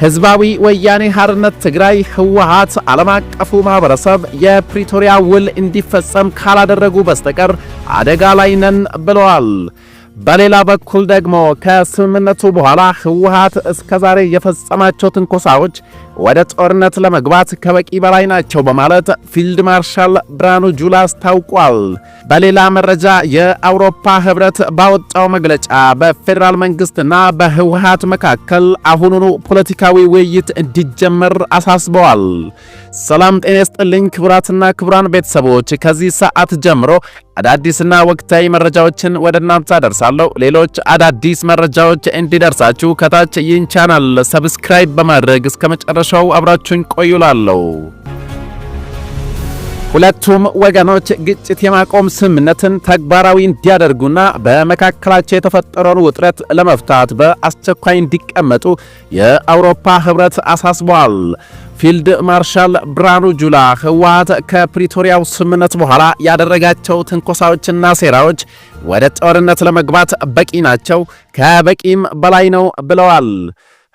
ህዝባዊ ወያኔ ሓርነት ትግራይ ህወሓት ዓለም አቀፉ ማህበረሰብ የፕሪቶሪያ ውል እንዲፈጸም ካላደረጉ በስተቀር አደጋ ላይ ነን ብለዋል። በሌላ በኩል ደግሞ ከስምምነቱ በኋላ ህወሓት እስከዛሬ የፈጸማቸው ትንኮሳዎች ወደ ጦርነት ለመግባት ከበቂ በላይ ናቸው በማለት ፊልድ ማርሻል ብርሃኑ ጁላ አስታውቋል። በሌላ መረጃ የአውሮፓ ህብረት ባወጣው መግለጫ በፌዴራል መንግስትና በህወሓት መካከል አሁኑኑ ፖለቲካዊ ውይይት እንዲጀመር አሳስበዋል። ሰላም ጤና ይስጥልኝ ክቡራትና ክቡራን ቤተሰቦች፣ ከዚህ ሰዓት ጀምሮ አዳዲስና ወቅታዊ መረጃዎችን ወደ እናንተ አደርሳለሁ። ሌሎች አዳዲስ መረጃዎች እንዲደርሳችሁ ከታች ይህን ቻናል ሰብስክራይብ በማድረግ እስከ መጨረሻው አብራችሁን ቆዩላለሁ። ሁለቱም ወገኖች ግጭት የማቆም ስምምነትን ተግባራዊ እንዲያደርጉና በመካከላቸው የተፈጠረውን ውጥረት ለመፍታት በአስቸኳይ እንዲቀመጡ የአውሮፓ ህብረት አሳስበዋል። ፊልድ ማርሻል ብርሃኑ ጁላ ህወሓት ከፕሪቶሪያው ስምምነት በኋላ ያደረጋቸው ትንኮሳዎችና ሴራዎች ወደ ጦርነት ለመግባት በቂ ናቸው፣ ከበቂም በላይ ነው ብለዋል።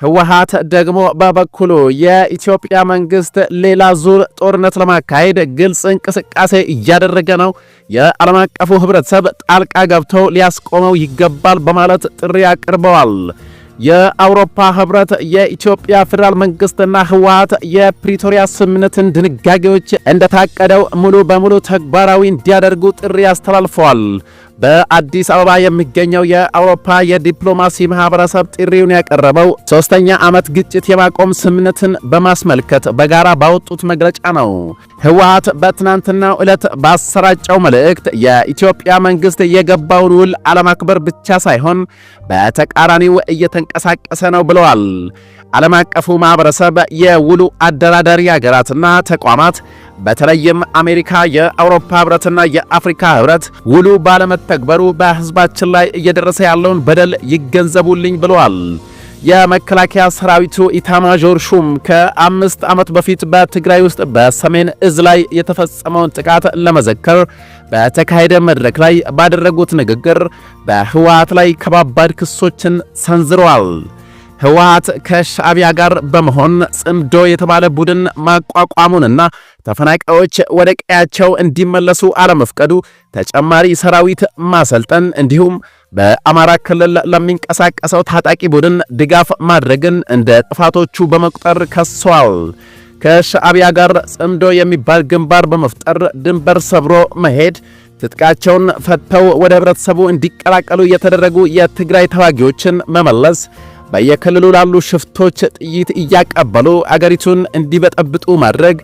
ህወሓት ደግሞ በበኩሉ የኢትዮጵያ መንግስት ሌላ ዙር ጦርነት ለማካሄድ ግልጽ እንቅስቃሴ እያደረገ ነው፣ የዓለም አቀፉ ህብረተሰብ ጣልቃ ገብቶ ሊያስቆመው ይገባል በማለት ጥሪ አቅርበዋል። የአውሮፓ ህብረት የኢትዮጵያ ፌዴራል መንግስትና ህወሓት የፕሪቶሪያ ስምምነትን ድንጋጌዎች እንደታቀደው ሙሉ በሙሉ ተግባራዊ እንዲያደርጉ ጥሪ አስተላልፈዋል። በአዲስ አበባ የሚገኘው የአውሮፓ የዲፕሎማሲ ማህበረሰብ ጥሪውን ያቀረበው ሶስተኛ ዓመት ግጭት የማቆም ስምምነትን በማስመልከት በጋራ ባወጡት መግለጫ ነው። ህወሓት በትናንትናው ዕለት ባሰራጨው መልእክት የኢትዮጵያ መንግስት የገባውን ውል አለማክበር ብቻ ሳይሆን በተቃራኒው እየተንቀሳቀሰ ነው ብለዋል። ዓለም አቀፉ ማህበረሰብ የውሉ አደራዳሪ ሀገራትና ተቋማት በተለይም አሜሪካ፣ የአውሮፓ ህብረትና የአፍሪካ ህብረት ውሉ ባለመተግበሩ በህዝባችን ላይ እየደረሰ ያለውን በደል ይገንዘቡልኝ ብለዋል። የመከላከያ ሰራዊቱ ኢታማዦር ሹም ከ5 ዓመት በፊት በትግራይ ውስጥ በሰሜን እዝ ላይ የተፈጸመውን ጥቃት ለመዘከር በተካሄደ መድረክ ላይ ባደረጉት ንግግር በህወሓት ላይ ከባባድ ክሶችን ሰንዝረዋል። ህወሓት ከሻዕቢያ ጋር በመሆን ጽምዶ የተባለ ቡድን ማቋቋሙንና ተፈናቃዮች ወደ ቀያቸው እንዲመለሱ አለመፍቀዱ፣ ተጨማሪ ሰራዊት ማሰልጠን እንዲሁም በአማራ ክልል ለሚንቀሳቀሰው ታጣቂ ቡድን ድጋፍ ማድረግን እንደ ጥፋቶቹ በመቁጠር ከሰዋል። ከሻዕቢያ ጋር ጽምዶ የሚባል ግንባር በመፍጠር ድንበር ሰብሮ መሄድ፣ ትጥቃቸውን ፈተው ወደ ህብረተሰቡ እንዲቀላቀሉ የተደረጉ የትግራይ ተዋጊዎችን መመለስ፣ በየክልሉ ላሉ ሽፍቶች ጥይት እያቀበሉ አገሪቱን እንዲበጠብጡ ማድረግ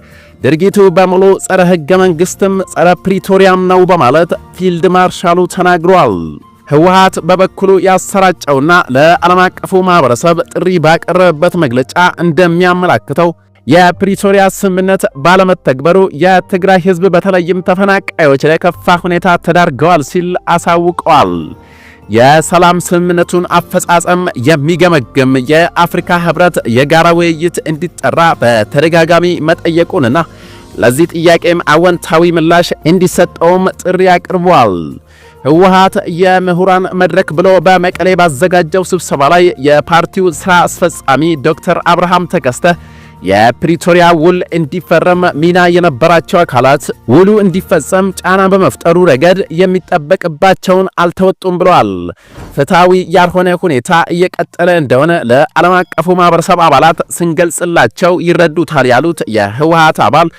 ድርጊቱ በሙሉ ጸረ ሕገ መንግሥትም ጸረ ፕሪቶሪያም ነው በማለት ፊልድ ማርሻሉ ተናግሯል። ህወሓት በበኩሉ ያሰራጨውና ለዓለም አቀፉ ማህበረሰብ ጥሪ ባቀረበበት መግለጫ እንደሚያመላክተው የፕሪቶሪያ ስምምነት ባለመተግበሩ የትግራይ ህዝብ በተለይም ተፈናቃዮች ለከፋ ሁኔታ ተዳርገዋል ሲል አሳውቀዋል። የሰላም ስምምነቱን አፈጻጸም የሚገመግም የአፍሪካ ህብረት የጋራ ውይይት እንዲጠራ በተደጋጋሚ መጠየቁንና ለዚህ ጥያቄም አወንታዊ ምላሽ እንዲሰጠውም ጥሪ አቅርቧል። ህወሓት የምሁራን መድረክ ብሎ በመቀሌ ባዘጋጀው ስብሰባ ላይ የፓርቲው ሥራ አስፈጻሚ ዶክተር አብርሃም ተከስተ የፕሪቶሪያ ውል እንዲፈረም ሚና የነበራቸው አካላት ውሉ እንዲፈጸም ጫና በመፍጠሩ ረገድ የሚጠበቅባቸውን አልተወጡም ብለዋል። ፍትሃዊ ያልሆነ ሁኔታ እየቀጠለ እንደሆነ ለዓለም አቀፉ ማህበረሰብ አባላት ስንገልጽላቸው ይረዱታል ያሉት የህወሓት አባል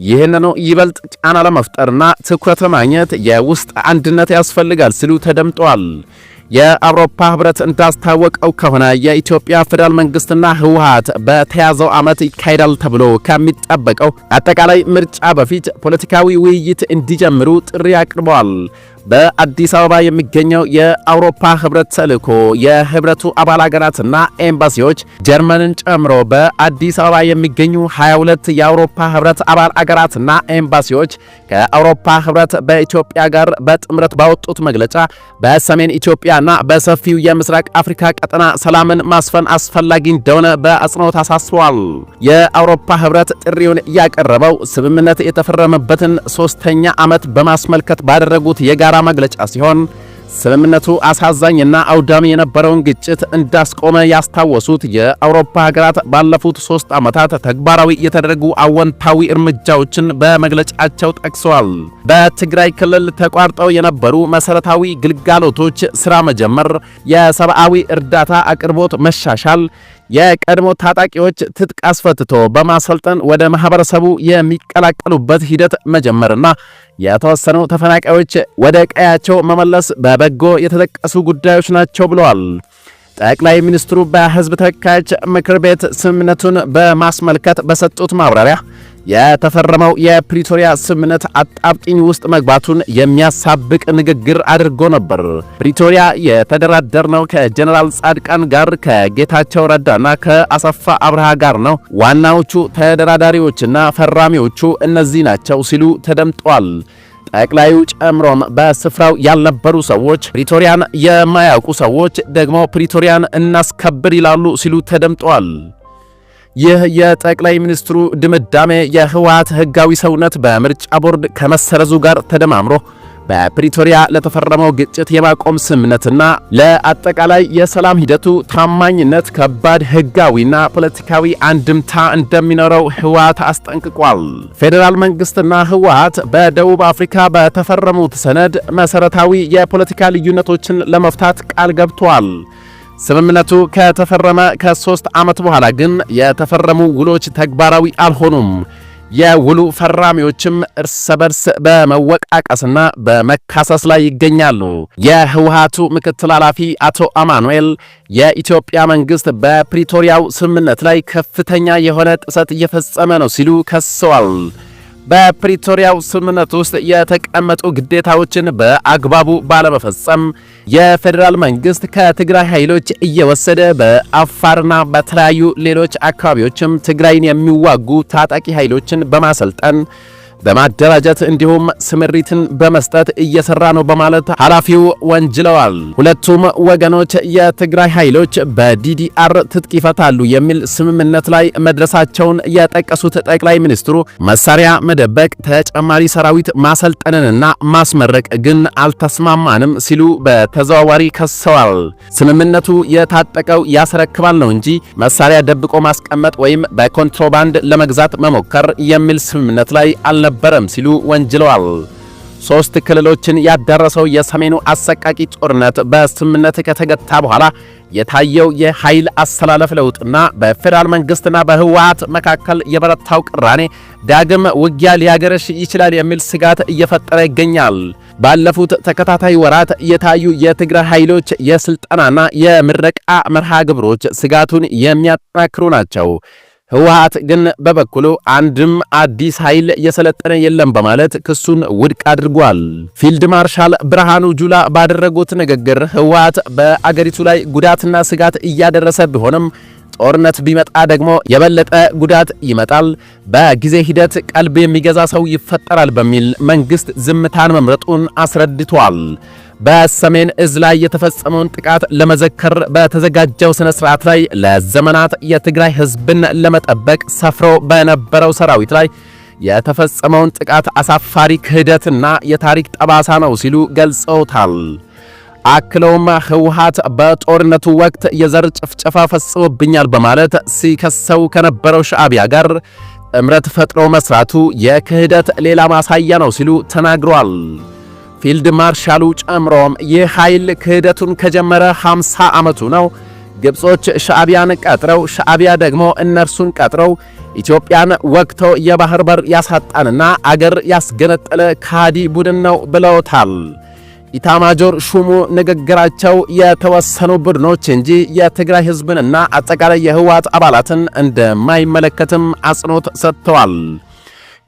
ይህንኑ ይበልጥ ጫና ለመፍጠርና ትኩረት ለማግኘት የውስጥ አንድነት ያስፈልጋል ሲሉ ተደምጠዋል። የአውሮፓ ህብረት እንዳስታወቀው ከሆነ የኢትዮጵያ ፌዴራል መንግስትና ህወሓት በተያዘው ዓመት ይካሄዳል ተብሎ ከሚጠበቀው አጠቃላይ ምርጫ በፊት ፖለቲካዊ ውይይት እንዲጀምሩ ጥሪ አቅርበዋል። በአዲስ አበባ የሚገኘው የአውሮፓ ህብረት ተልእኮ የህብረቱ አባል ሀገራትና ኤምባሲዎች ጀርመንን ጨምሮ በአዲስ አበባ የሚገኙ 22 የአውሮፓ ህብረት አባል ሀገራትና ኤምባሲዎች ከአውሮፓ ህብረት በኢትዮጵያ ጋር በጥምረት ባወጡት መግለጫ በሰሜን ኢትዮጵያና በሰፊው የምስራቅ አፍሪካ ቀጠና ሰላምን ማስፈን አስፈላጊ እንደሆነ በአጽንኦት አሳስበዋል። የአውሮፓ ህብረት ጥሪውን ያቀረበው ስምምነት የተፈረመበትን 3ኛ ዓመት በማስመልከት ባደረጉት የጋራ መግለጫ ሲሆን ስምምነቱ አሳዛኝና አውዳሚ የነበረውን ግጭት እንዳስቆመ ያስታወሱት የአውሮፓ ሀገራት ባለፉት 3 ዓመታት ተግባራዊ የተደረጉ አወንታዊ እርምጃዎችን በመግለጫቸው ጠቅሰዋል። በትግራይ ክልል ተቋርጠው የነበሩ መሰረታዊ ግልጋሎቶች ስራ መጀመር፣ የሰብአዊ እርዳታ አቅርቦት መሻሻል፣ የቀድሞ ታጣቂዎች ትጥቅ አስፈትቶ በማሰልጠን ወደ ማህበረሰቡ የሚቀላቀሉበት ሂደት መጀመርና የተወሰኑ ተፈናቃዮች ወደ ቀያቸው መመለስ በበጎ የተጠቀሱ ጉዳዮች ናቸው ብለዋል። ጠቅላይ ሚኒስትሩ በሕዝብ ተወካዮች ምክር ቤት ስምምነቱን በማስመልከት በሰጡት ማብራሪያ የተፈረመው የፕሪቶሪያ ስምምነት አጣብቂኝ ውስጥ መግባቱን የሚያሳብቅ ንግግር አድርጎ ነበር። ፕሪቶሪያ የተደራደርነው ከጀነራል ጻድቃን ጋር፣ ከጌታቸው ረዳና ከአሰፋ አብርሃ ጋር ነው። ዋናዎቹ ተደራዳሪዎችና ፈራሚዎቹ እነዚህ ናቸው ሲሉ ተደምጠዋል። ጠቅላዩ ጨምሮም በስፍራው ያልነበሩ ሰዎች፣ ፕሪቶሪያን የማያውቁ ሰዎች ደግሞ ፕሪቶሪያን እናስከብር ይላሉ ሲሉ ተደምጠዋል። ይህ የጠቅላይ ሚኒስትሩ ድምዳሜ የህወሓት ህጋዊ ሰውነት በምርጫ ቦርድ ከመሰረዙ ጋር ተደማምሮ በፕሪቶሪያ ለተፈረመው ግጭት የማቆም ስምምነትና ለአጠቃላይ የሰላም ሂደቱ ታማኝነት ከባድ ህጋዊና ፖለቲካዊ አንድምታ እንደሚኖረው ህወሓት አስጠንቅቋል። ፌዴራል መንግስትና ህወሓት በደቡብ አፍሪካ በተፈረሙት ሰነድ መሰረታዊ የፖለቲካ ልዩነቶችን ለመፍታት ቃል ገብተዋል። ስምምነቱ ከተፈረመ ከ3 ዓመት በኋላ ግን የተፈረሙ ውሎች ተግባራዊ አልሆኑም። የውሉ ፈራሚዎችም እርስ በርስ በመወቃቀስና በመካሰስ ላይ ይገኛሉ። የህወሓቱ ምክትል ኃላፊ አቶ አማኑኤል የኢትዮጵያ መንግስት በፕሪቶሪያው ስምምነት ላይ ከፍተኛ የሆነ ጥሰት እየፈጸመ ነው ሲሉ ከሰዋል። በፕሪቶሪያው ስምምነት ውስጥ የተቀመጡ ግዴታዎችን በአግባቡ ባለመፈጸም የፌዴራል መንግስት ከትግራይ ኃይሎች እየወሰደ በአፋርና በተለያዩ ሌሎች አካባቢዎችም ትግራይን የሚዋጉ ታጣቂ ኃይሎችን በማሰልጠን በማደራጀት እንዲሁም ስምሪትን በመስጠት እየሰራ ነው በማለት ኃላፊው ወንጅለዋል። ሁለቱም ወገኖች የትግራይ ኃይሎች በዲዲአር ትጥቅ ይፈታሉ የሚል ስምምነት ላይ መድረሳቸውን የጠቀሱት ጠቅላይ ሚኒስትሩ መሳሪያ መደበቅ፣ ተጨማሪ ሰራዊት ማሰልጠንንና ማስመረቅ ግን አልተስማማንም ሲሉ በተዘዋዋሪ ከሰዋል። ስምምነቱ የታጠቀው ያስረክባል ነው እንጂ መሳሪያ ደብቆ ማስቀመጥ ወይም በኮንትሮባንድ ለመግዛት መሞከር የሚል ስምምነት ላይ አልነበረም ሲሉ ወንጅለዋል። 3 ክልሎችን ያዳረሰው የሰሜኑ አሰቃቂ ጦርነት በስምምነት ከተገታ በኋላ የታየው የኃይል አስተላለፍ ለውጥና በፌዴራል መንግስትና በህወሓት መካከል የበረታው ቅራኔ ዳግም ውጊያ ሊያገረሽ ይችላል የሚል ስጋት እየፈጠረ ይገኛል። ባለፉት ተከታታይ ወራት የታዩ የትግራይ ኃይሎች የስልጠናና የምረቃ መርሃ ግብሮች ስጋቱን የሚያጠናክሩ ናቸው። ህወሓት ግን በበኩሉ አንድም አዲስ ኃይል የሰለጠነ የለም በማለት ክሱን ውድቅ አድርጓል። ፊልድ ማርሻል ብርሃኑ ጁላ ባደረጉት ንግግር ህወሓት በአገሪቱ ላይ ጉዳትና ስጋት እያደረሰ ቢሆንም ጦርነት ቢመጣ ደግሞ የበለጠ ጉዳት ይመጣል፣ በጊዜ ሂደት ቀልብ የሚገዛ ሰው ይፈጠራል በሚል መንግስት ዝምታን መምረጡን አስረድቷል። በሰሜን እዝ ላይ የተፈጸመውን ጥቃት ለመዘከር በተዘጋጀው ስነ ስርዓት ላይ ለዘመናት የትግራይ ህዝብን ለመጠበቅ ሰፍሮ በነበረው ሰራዊት ላይ የተፈጸመውን ጥቃት አሳፋሪ ክህደትና የታሪክ ጠባሳ ነው ሲሉ ገልጸውታል። አክለውም ህወሓት በጦርነቱ ወቅት የዘር ጭፍጨፋ ፈጽሞብኛል በማለት ሲከሰው ከነበረው ሻዕቢያ ጋር ጥምረት ፈጥሮ መስራቱ የክህደት ሌላ ማሳያ ነው ሲሉ ተናግረዋል። ፊልድ ማርሻሉ ጨምሮም ይህ ኃይል ክህደቱን ከጀመረ 50 ዓመቱ ነው። ግብጾች ሻዕቢያን ቀጥረው ሻዕቢያ ደግሞ እነርሱን ቀጥረው ኢትዮጵያን ወቅቶ የባህር በር ያሳጣንና አገር ያስገነጠለ ካዲ ቡድን ነው ብለውታል። ኢታማጆር ሹሙ ንግግራቸው የተወሰኑ ቡድኖች እንጂ የትግራይ ህዝብንና አጠቃላይ የህወሓት አባላትን እንደማይመለከትም አጽንኦት ሰጥተዋል።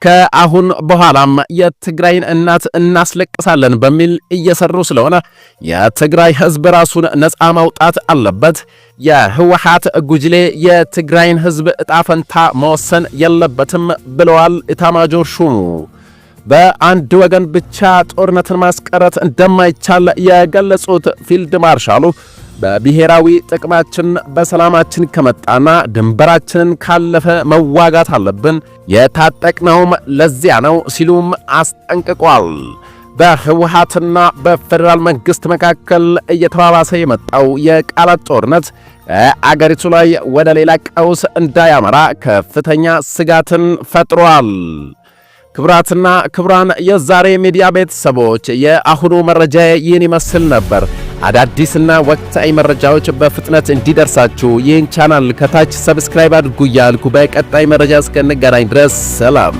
ከአሁን በኋላም የትግራይን እናት እናስለቅሳለን በሚል እየሰሩ ስለሆነ የትግራይ ህዝብ ራሱን ነፃ ማውጣት አለበት። የህወሓት ጉጅሌ የትግራይን ህዝብ ዕጣ ፈንታ መወሰን የለበትም ብለዋል ኢታማጆር ሹሙ። በአንድ ወገን ብቻ ጦርነትን ማስቀረት እንደማይቻል የገለጹት ፊልድ ማርሻሉ በብሔራዊ ጥቅማችን በሰላማችን ከመጣና ድንበራችንን ካለፈ መዋጋት አለብን፣ የታጠቅነውም ለዚያ ነው ሲሉም አስጠንቅቋል። በህወሓትና በፌዴራል መንግስት መካከል እየተባባሰ የመጣው የቃላት ጦርነት አገሪቱ ላይ ወደ ሌላ ቀውስ እንዳያመራ ከፍተኛ ስጋትን ፈጥሯል። ክቡራትና ክቡራን የዛሬ ሚዲያ ቤተሰቦች የአሁኑ መረጃ ይህን ይመስል ነበር። አዳዲስና ወቅታዊ መረጃዎች በፍጥነት እንዲደርሳችሁ ይህን ቻናል ከታች ሰብስክራይብ አድርጉ እያልኩ በቀጣይ መረጃ እስከንገናኝ ድረስ ሰላም።